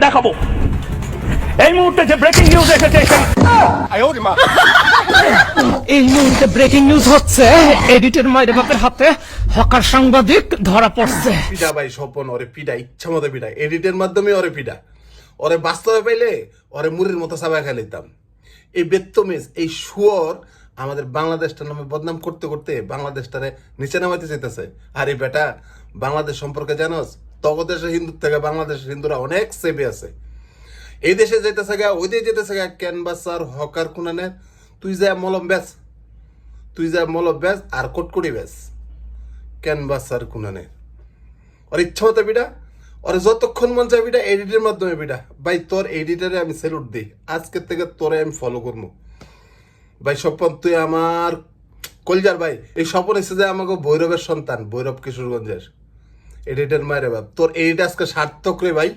দেখাবো। এই মুহূর্তে যে ব্রেকিং নিউজ এসেছে এই মুহূর্তে ব্রেকিং নিউজ হচ্ছে, এডিটের মায়ের বাপের হাতে হকার সাংবাদিক ধরা পড়ছে। পিডা ভাই স্বপন, ওরে পিডা ইচ্ছা মতো পিডা, এডিটের মাধ্যমে ওরে পিডা, ওরে বাস্তবে পাইলে ওরে মুড়ির মতো চাবাই খাইতাম। এই বেত্তমিজ, এই শুয়োর আমাদের বাংলাদেশটার নামে বদনাম করতে করতে বাংলাদেশটারে নিচে নামাইতে চাইতেছে। আর এই বেটা বাংলাদেশ সম্পর্কে জানোস, তগদেশের হিন্দুর থেকে বাংলাদেশের হিন্দুরা অনেক সেভে আছে। এই দেশে যেতেছে গা, ওই দেশে যেতেছে গা, ক্যানভাসার হকার কুনানের। তুই যা মলম বেচ, তুই যা মলম বেচ আর কটকুড়ি বেচ, ক্যানভাসার কুনানের। ওর ইচ্ছা মতো বিডা, ওরে যতক্ষণ মন চায় বিডা, এডিটের মাধ্যমে বিডা। ভাই তোর এডিটারে আমি স্যালুট দিই, আজকের থেকে তোরে আমি ফলো করবো। ভাই স্বপন তুই আমার কলজার ভাই। এই স্বপন এসে যে আমাকে ভৈরবের সন্তান, ভৈরব কিশোরগঞ্জের এডিটের মায়ের বাপ। তোর এডিট আজকে সার্থক রে ভাই।